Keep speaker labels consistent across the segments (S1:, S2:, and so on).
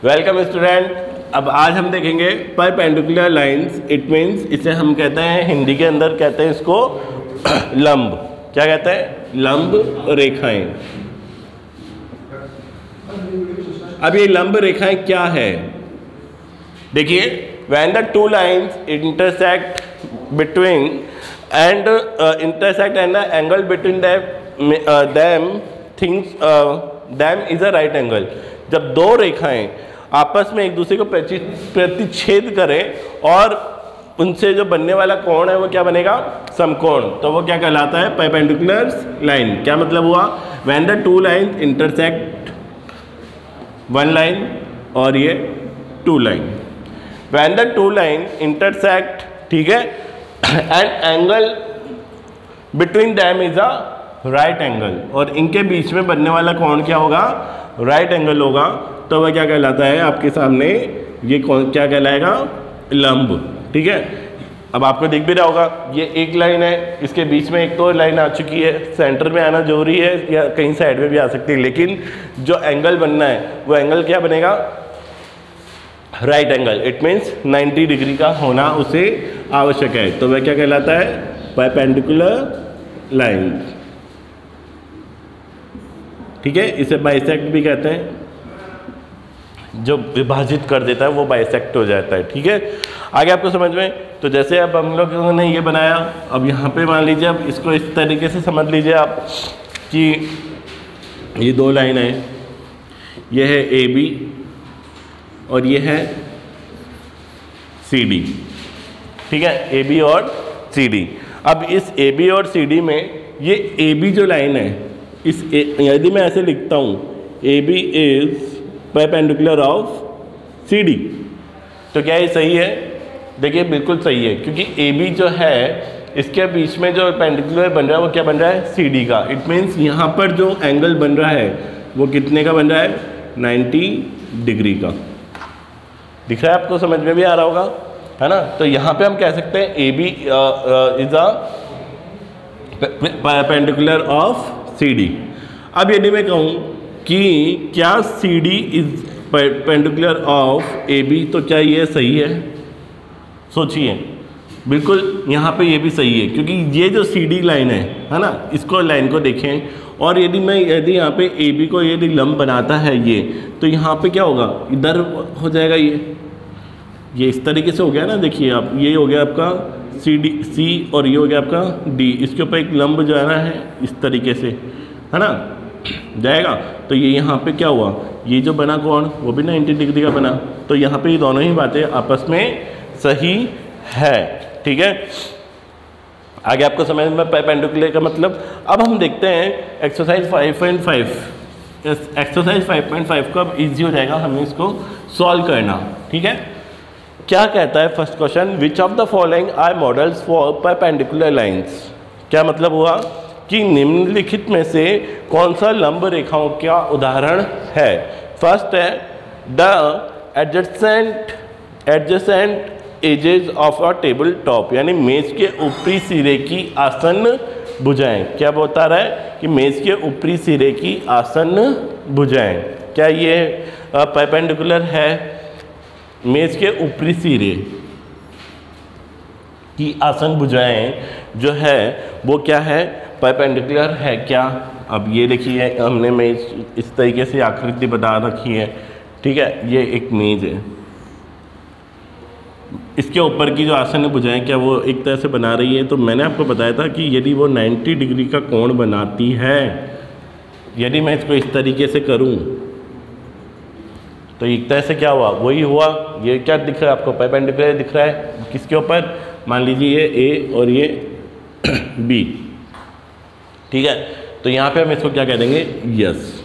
S1: Welcome student. अब आज हम देखेंगे परपेंडिकुलर लाइंस। इट मीन्स इसे हम कहते हैं हिंदी के अंदर कहते हैं इसको लंब। क्या कहते हैं? लंब रेखाएं। अब ये लंब रेखाएं क्या है? देखिए, when the two lines intersect between and intersect and the angle between them is a right angle। जब दो रेखाएं आपस में एक दूसरे को प्रतिच्छेद करें और उनसे जो बनने वाला कोण है वो क्या बनेगा? समकोण। तो वो क्या कहलाता है? Perpendicular line. क्या मतलब हुआ? When the two line intersect, one line और ये two line, when the two line intersect, ठीक है, and angle between them is a right angle, और इनके बीच में बनने वाला कोण क्या होगा? राइट एंगल होगा। तो वह क्या कहलाता है? आपके सामने ये कौन क्या कहलाएगा? लंब। ठीक है, अब आपको दिख भी रहा होगा, ये एक लाइन है, इसके बीच में एक तो लाइन आ चुकी है, सेंटर में आना जरूरी है या कहीं साइड में भी आ सकती है, लेकिन जो एंगल बनना है वो एंगल क्या बनेगा? Right angle. It means 90 degree का होना उसे आवश्यक है। तो वह क्या कहलाता है? Perpendicular line. ठीक है, इसे बाइसेक्ट भी कहते हैं। जो विभाजित कर देता है वो बाइसेक्ट हो जाता है। ठीक है, आगे आपको समझ में? तो जैसे अब हम लोगों ने ये बनाया, अब यहाँ पे मान लीजिए, अब इसको इस तरीके से समझ लीजिए आप कि ये दो लाइन है, ये है AB और ये है CD। ठीक है, AB और CD। अब इस AB और CD में ये AB जो लाइन है, इस यदि मैं ऐसे लिखता हूँ AB is perpendicular of CD, तो क्या ये सही है? देखिए, बिल्कुल सही है, क्योंकि AB जो है इसके बीच में जो परपेंडिकुलर बन रहा है वो क्या बन रहा है? CD का। इट मीन्स यहाँ पर जो एंगल बन रहा है वो कितने का बन रहा है? 90 डिग्री का। दिख रहा है आपको? समझ में भी आ रहा होगा, है ना? तो यहाँ पे हम कह सकते हैं AB is a perpendicular of CD। अब यदि मैं कहूँ कि क्या CD is perpendicular of AB, तो क्या ये सही है? सोचिए, बिल्कुल यहाँ पे ये भी सही है, क्योंकि ये जो CD लाइन है ना, इसको लाइन को देखें, और यदि यहाँ पे AB को यदि लंब बनाता है ये, तो यहाँ पे क्या होगा? इधर हो जाएगा ये इस तरीके से हो गया ना। देखिए आप, ये हो गया आपका C और ये हो गया आपका D। इसके ऊपर एक लंब जो है ना है इस तरीके से, है ना, जाएगा। तो ये यहाँ पे क्या हुआ? ये जो बना कोण वो भी 90 डिग्री का बना। तो यहाँ पे ये दोनों ही बातें आपस में सही है। ठीक है, आगे आपको समझ में परपेंडिकुलर का मतलब। अब हम देखते हैं एक्सरसाइज 5.5। एक्सरसाइज 5.5 को अब ईजी हो जाएगा हमें इसको सॉल्व करना। ठीक है, क्या कहता है first question? Which of the following are models for perpendicular lines. क्या मतलब हुआ कि निम्नलिखित में से कौन सा लंब रेखाओं का उदाहरण है? फर्स्ट है the adjacent edges of a table top, यानी मेज के ऊपरी सिरे की आसन्न भुजाएं। क्या बता रहा है? कि मेज के ऊपरी सिरे की आसन्न भुजाएं। क्या ये परपेंडिकुलर है? मेज के ऊपरी सिरे की आसन भुजाएं जो है वो क्या है? परपेंडिकुलर है क्या? अब ये देखिए, हमने मेज इस तरीके से आकृति बता रखी है। ठीक है, ये एक मेज है, इसके ऊपर की जो आसन भुजाएं क्या वो एक तरह से बना रही है। तो मैंने आपको बताया था कि यदि वो 90 डिग्री का कोण बनाती है, यदि मैं इसको इस तरीके से करूं, तो एक तरह से क्या हुआ? वही हुआ। ये क्या दिख रहा है आपको? परपेंडिकुलर दिख रहा है। किसके ऊपर? मान लीजिए ये A और ये B। ठीक है, तो यहाँ पे हम इसको क्या कह देंगे? यस।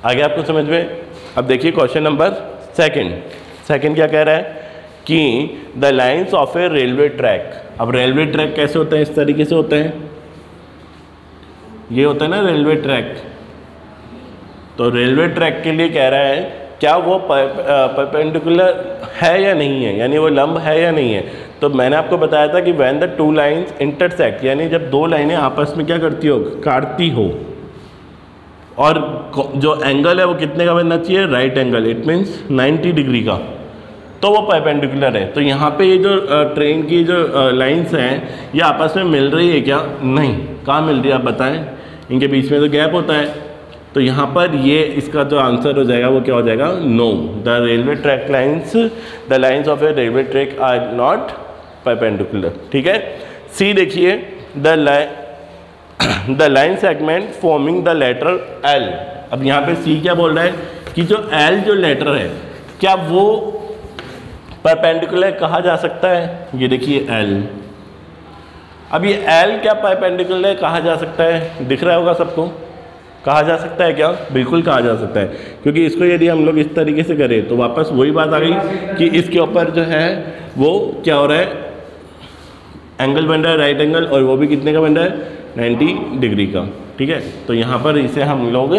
S1: आगे आपको समझ में? अब देखिए क्वेश्चन नंबर सेकंड क्या कह रहा है? कि the lines of a railway track. अब रेलवे ट्रैक कैसे होते हैं? इस तरीके से होते हैं। ये होता है ना रेलवे ट्रैक। तो रेलवे ट्रैक के लिए कह रहा है क्या वो परपेंडिकुलर है या नहीं है, यानी वो लंब है या नहीं है। तो मैंने आपको बताया था कि when the two lines intersect, यानी जब दो लाइनें आपस में क्या करती हो? काटती हो, और जो एंगल है वो कितने का बनना चाहिए, right angle, it means 90 degree का, तो वो परपेंडिकुलर है। तो यहाँ पे ये जो ट्रेन की जो लाइंस हैं ये आपस में मिल रही है क्या, नहीं। कहाँ मिल रही है आप बताएं, इनके बीच में तो गैप होता है। तो यहाँ पर ये इसका जो आंसर हो जाएगा वो क्या हो जाएगा, no, the railway track lines, the lines of a railway track are not perpendicular. ठीक है। सी देखिए, the line segment forming the letter L. अब यहाँ पे सी क्या बोल रहा है कि जो एल जो लेटर है क्या वो परपेंडिकुलर कहा जा सकता है, ये देखिए एल। अब ये एल क्या परपेंडिकुलर कहा जा सकता है, दिख रहा होगा सबको, कहा जा सकता है क्या, बिल्कुल कहा जा सकता है, क्योंकि इसको यदि हम लोग इस तरीके से करें तो वापस वही बात आ गई कि इसके ऊपर जो है वो क्या हो रहा है, एंगल बन रहा है राइट एंगल, और वो भी कितने का बन रहा है, 90 डिग्री का। ठीक है। तो यहाँ पर इसे हम लोग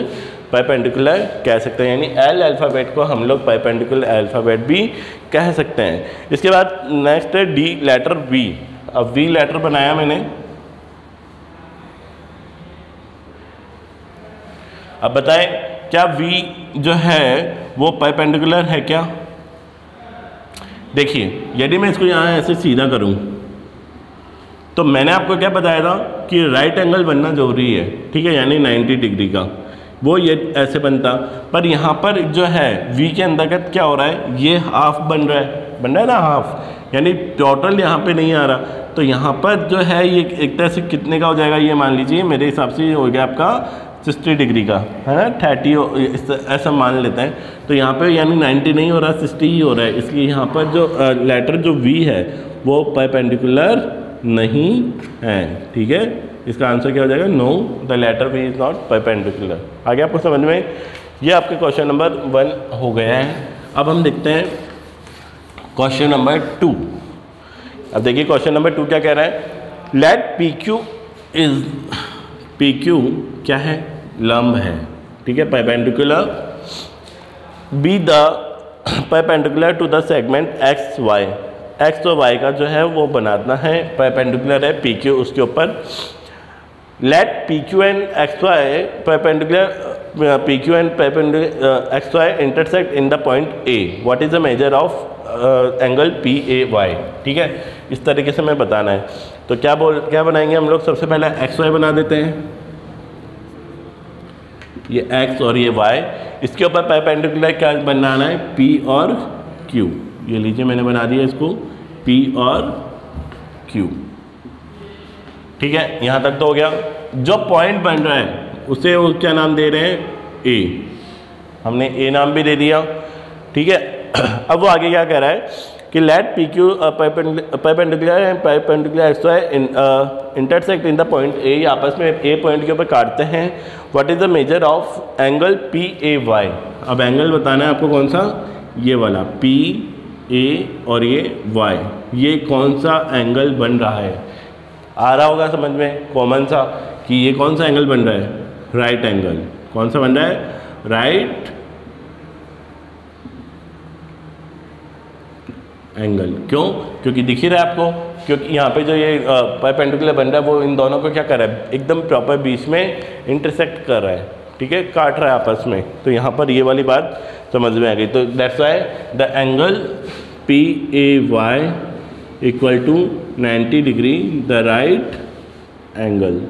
S1: परपेंडिकुलर कह सकते हैं, यानी एल अल्फ़ाबेट को हम लोग परपेंडिकुलर अल्फ़ाबेट भी कह सकते हैं। इसके बाद नेक्स्ट है डी लेटर वी। अब वी लेटर बनाया मैंने, अब बताएं क्या वी जो है वो परपेंडिकुलर है क्या। देखिए यदि मैं इसको यहाँ ऐसे सीधा करूँ तो मैंने आपको क्या बताया था कि राइट एंगल बनना जरूरी है। ठीक है, यानी 90 डिग्री का, वो ये ऐसे बनता, पर यहाँ पर जो है वी के अंतर्गत क्या हो रहा है, ये हाफ बन रहा है ना, हाफ, यानी टोटल यहाँ पे नहीं आ रहा। तो यहाँ पर जो है ये एक तरह से कितने का हो जाएगा, ये मान लीजिए मेरे हिसाब से हो गया आपका 60 डिग्री का, है ना, 30 ऐसा मान लेते हैं। तो यहाँ पे यानी 90 नहीं हो रहा, 60 ही हो रहा है, इसलिए यहाँ पर जो लेटर जो वी है वो परपेंडिकुलर नहीं है। ठीक है, इसका आंसर क्या हो जाएगा, no, the letter V is not perpendicular. आगे आपको समझ में, ये आपके क्वेश्चन नंबर 1 हो गया है। अब हम देखते हैं क्वेश्चन नंबर 2। अब देखिए क्वेश्चन नंबर 2 क्या कह रहा है, let P Q is, P Q क्या है, लंब है। ठीक है, perpendicular, be the perpendicular to the segment X Y, X और वाई का जो है वो बनाना है, परपेंडिकुलर है पी क्यू उसके ऊपर। Let P Q and X Y perpendicular, P Q and perpendicular X Y intersect in the point A, what is the measure of angle P A Y. ठीक है, इस तरीके से मैं बताना है। तो क्या बनाएंगे हम लोग, सबसे पहले एक्स वाई बना देते हैं, ये एक्स और ये वाई, इसके ऊपर परपेंडिकुलर क्या बनाना है, पी और क्यू। ये लीजिए मैंने बना दिया इसको, P और Q। ठीक है, यहाँ तक तो हो गया। जो पॉइंट बन रहा है उसे वो क्या नाम दे रहे हैं, A, हमने A नाम भी दे दिया। ठीक है, अब वो आगे क्या कह रहा है कि let P Q perpendicular and perpendicular X Y intersect in the point A, आपस में A पॉइंट के ऊपर काटते हैं। What is the measure of angle P A Y. अब एंगल बताना है आपको कौन सा, ये वाला पी ए और ये वाई, ये कौन सा एंगल बन रहा है, आ रहा होगा समझ में कॉमन सा कि ये कौन सा एंगल बन रहा है, राइट एंगल। कौन सा बन रहा है, राइट एंगल। क्यों, क्योंकि दिख ही रहा है आपको, क्योंकि यहाँ पे जो ये परपेंडिकुलर बन रहा है वो इन दोनों को क्या कर रहा है, एकदम प्रॉपर बीच में इंटरसेक्ट कर रहा है। ठीक है, काट रहा है आपस में। तो यहाँ पर ये वाली बात समझ में आ गई। तो that's why the angle P A Y equal to 90 degree, the right angle.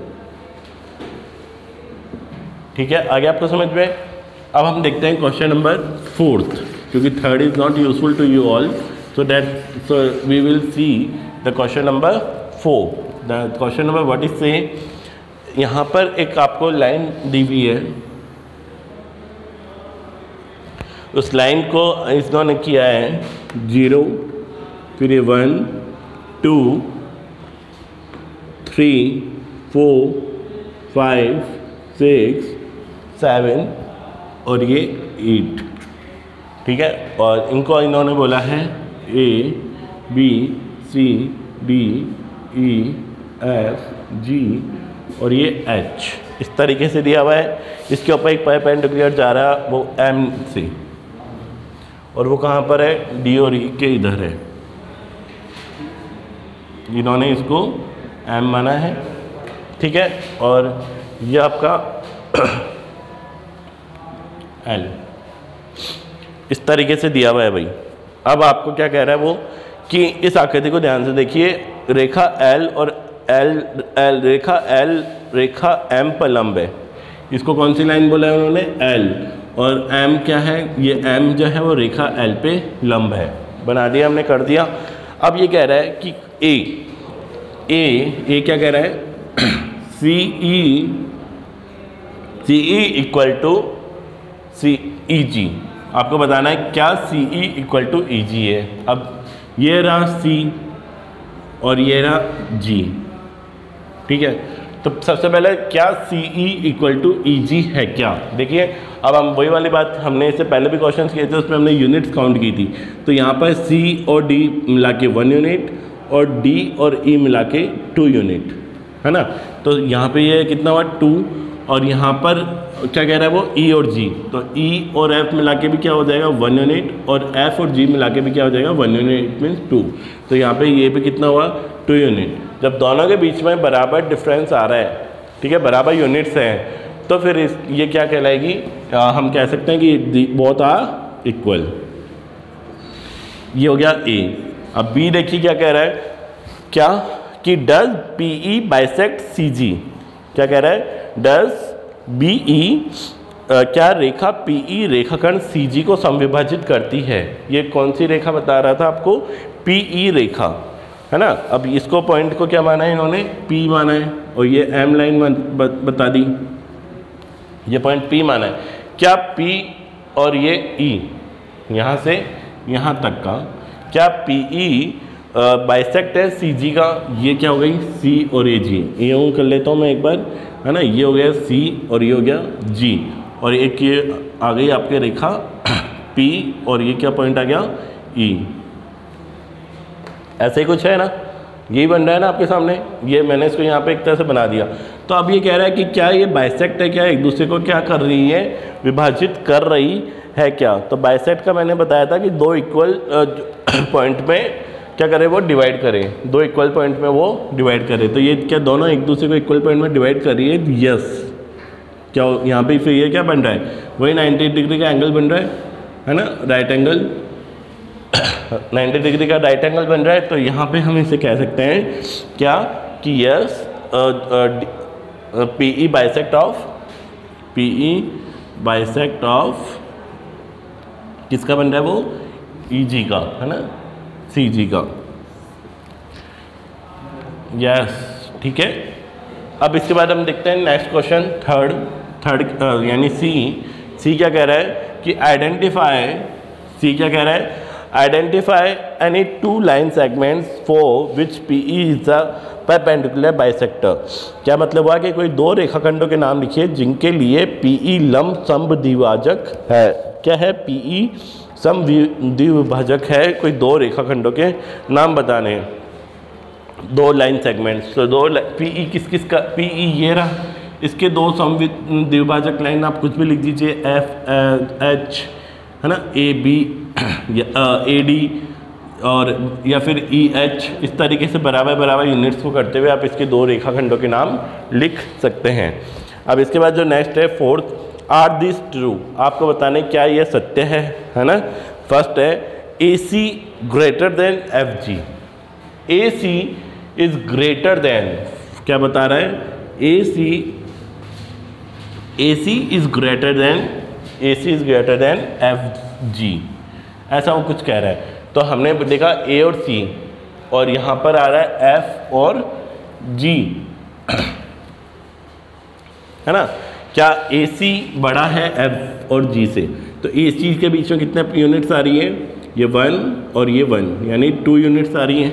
S1: ठीक है, आगे आपको समझ में। अब हम देखते हैं क्वेश्चन नंबर 4, क्योंकि 3rd is not useful to you all, so we will see the question number 4. The question number what is say, यहाँ पर एक आपको लाइन दी हुई है, उस लाइन को इन्होंने किया है 0, फिर ये 1 2 3 4 5 6 7 और ये 8। ठीक है, और इनको इन्होंने बोला है A B C D E F G और ये H, इस तरीके से दिया हुआ है। इसके ऊपर एक परपेंडिकुलर जा रहा है वो M से, और वो कहाँ पर है, D और E के इधर है। इन्होंने इसको M माना है। ठीक है, और ये आपका एल, इस तरीके से दिया हुआ है भाई। अब आपको क्या कह रहा है वो कि इस आकृति को ध्यान से देखिए, रेखा एल और एल रेखा एम पर लंब है। इसको कौन सी लाइन बोला है उन्होंने? एल। और एम क्या है? ये एम जो है वो रेखा एल पे लंब है। बना दिया हमने, कर दिया। अब ये कह रहा है कि ए क्या कह रहा है? सी ई इक्वल टू सी ई जी। आपको बताना है क्या सी ई इक्वल टू ई जी है। अब ये रहा सी और ये रहा जी, ठीक है। तो सबसे पहले क्या सी ई इक्वल टू ई जी है क्या? देखिए, अब हम वही वाली बात, हमने इससे पहले भी क्वेश्चन किए थे, उसमें हमने यूनिट्स काउंट की थी। तो यहाँ पर सी और डी मिला के 1 यूनिट और डी और ई मिला के 2 यूनिट, है ना। तो यहाँ पे ये कितना हुआ? 2। और यहाँ पर क्या कह रहा है वो? ई और जी। तो ई और एफ मिला के भी क्या हो जाएगा? 1 यूनिट। और एफ और जी मिला के भी क्या हो जाएगा? 1 यूनिट मीन्स 2। तो यहाँ पे ये भी कितना हुआ? 2 यूनिट। जब दोनों के बीच में बराबर डिफरेंस आ रहा है, ठीक है, बराबर यूनिट्स हैं, तो फिर ये क्या कहलाएगी? हम कह सकते हैं कि बोथ आर इक्वल। ये हो गया ए। अब बी देखिए क्या कह रहा है, क्या कि डज पी ई बाइसेक्ट सी जी। क्या कह रहा है? डज बी ई क्या रेखा पी ई रेखाखंड सी जी को समविभाजित करती है। ये कौन सी रेखा बता रहा था आपको? पी ई रेखा, है ना। अब इसको पॉइंट को क्या माना है इन्होंने? पी माना है। और ये एम लाइन बता दी, ये पॉइंट पी माना है। क्या पी और ये ई यहाँ से यहाँ तक का क्या पी ई बाइसेक्ट है सी जी का? ये क्या हो गई? सी और ए जी। ये यूँ कर लेता हूँ मैं एक बार, है ना। ये हो गया सी और ये हो गया जी। और एक ये आ गई आपके रेखा पी और ये क्या पॉइंट आ गया? ई। ऐसे ही कुछ है ना, यही बन रहा है ना आपके सामने। ये मैंने इसको यहाँ पे एक तरह से बना दिया। तो अब ये कह रहा है कि क्या ये बाइसेक्ट है? क्या एक दूसरे को क्या कर रही है? विभाजित कर रही है क्या? तो बाइसेक्ट का मैंने बताया था कि 2 इक्वल पॉइंट में क्या करें? वो डिवाइड करें। 2 इक्वल पॉइंट में वो डिवाइड करें। तो ये क्या दोनों एक दूसरे को इक्वल पॉइंट में डिवाइड कर रही है? यस। क्या यहाँ पे फिर ये क्या बन रहा है? वही 90 डिग्री का एंगल बन रहा है ना, राइट एंगल। 90 डिग्री का राइट एंगल बन रहा है। तो यहाँ पे हम इसे कह सकते हैं क्या कि yes P E bisect of किसका बन रहा है? वो ई जी का, है ना, सी जी का। यस, ठीक है। अब इसके बाद हम देखते हैं नेक्स्ट क्वेश्चन, थर्ड यानी सी क्या कह रहा है कि आइडेंटिफाई। सी क्या कह रहा है? Identify any 2 line segments for which P E is a perpendicular bisector. क्या मतलब हुआ कि कोई 2 रेखाखंडों के नाम लिखिए जिनके लिए पी ई लंब समद्विभाजक है। क्या है? पी ई समद्विभाजक है। कोई 2 रेखाखंडों के नाम बताने हैं, 2 लाइन सेगमेंट्स। तो 2 पी ई किस का? पी ई ये रहा, इसके 2 समद्विभाजक लाइन आप कुछ भी लिख दीजिए, एफ एच, है ना, ए बी ए डी और या फिर ई एच। इस तरीके से बराबर यूनिट्स को करते हुए आप इसके 2 रेखाखंडों के नाम लिख सकते हैं। अब इसके बाद जो नेक्स्ट है, फोर्थ, आर दिस ट्रू। आपको बताने क्या ये सत्य है ना। फर्स्ट है A C greater than F G. A C is greater than, क्या बता रहा है? A C is greater than F G, ऐसा वो कुछ कह रहा है। तो हमने देखा ए और सी, और यहाँ पर आ रहा है एफ और जी, है ना। क्या ए सी बड़ा है एफ और जी से? तो ए सी के बीच में कितने यूनिट्स आ रही है? ये 1 और ये 1, यानी 2 यूनिट्स आ रही हैं।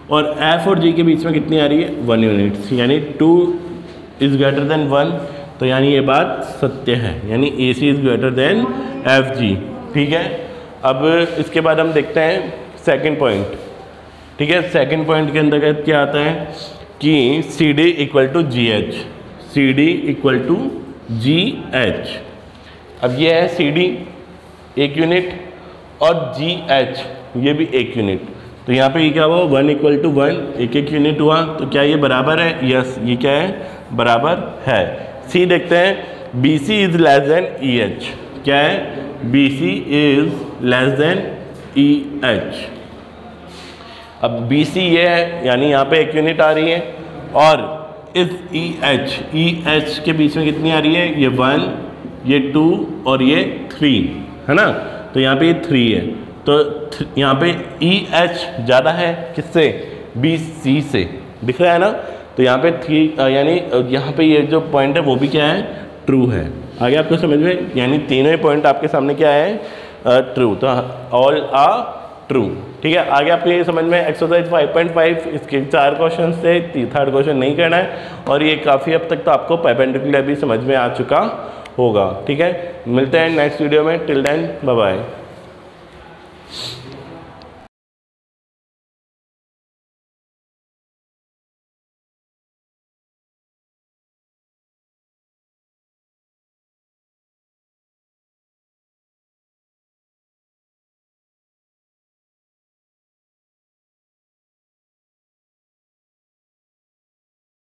S1: और एफ और जी के बीच में कितनी आ रही है? 1 यूनिट्स, यानी 2 इज ग्रेटर देन 1। तो यानी ये बात सत्य है, यानी A C is greater than F G, ठीक है। अब इसके बाद हम देखते हैं सेकंड पॉइंट, ठीक है। सेकंड पॉइंट के अंतर्गत क्या आता है कि C D equal to G H, C D equal to G H. अब ये है सी डी 1 यूनिट और जी एच ये भी 1 यूनिट। तो यहाँ पे ये क्या हुआ? 1 इक्वल टू 1, 1 यूनिट हुआ। तो क्या ये बराबर है? यस, ये क्या है? बराबर है। सी देखते हैं, B C is less than E H. क्या है, BC is less than EH। अब BC ये है, यानी यहाँ पे एक यूनिट आ रही है, और इस EH के बीच में कितनी आ रही है, ये 1, ये 2 और ये 3 है ना। तो यहाँ पे ये 3 है, तो यहाँ पे EH ज़्यादा है किससे, BC से, दिख रहा है ना। तो यहाँ पे 3 यानी यहाँ पे ये जो पॉइंट है वो भी क्या है, ट्रू है। आगे आपको समझ में, यानी तीनों ही पॉइंट आपके सामने क्या है, ट्रू। तो ऑल आर ट्रू। ठीक है, आगे आपको ये समझ में एक्सरसाइज 5.5 इसके 4 क्वेश्चन थे, थर्ड क्वेश्चन नहीं करना है, और ये काफ़ी हद तक तो आपको परपेंडिकुलर भी समझ में आ चुका होगा। ठीक है, मिलते हैं नेक्स्ट वीडियो में, टिल देन बाय बाय।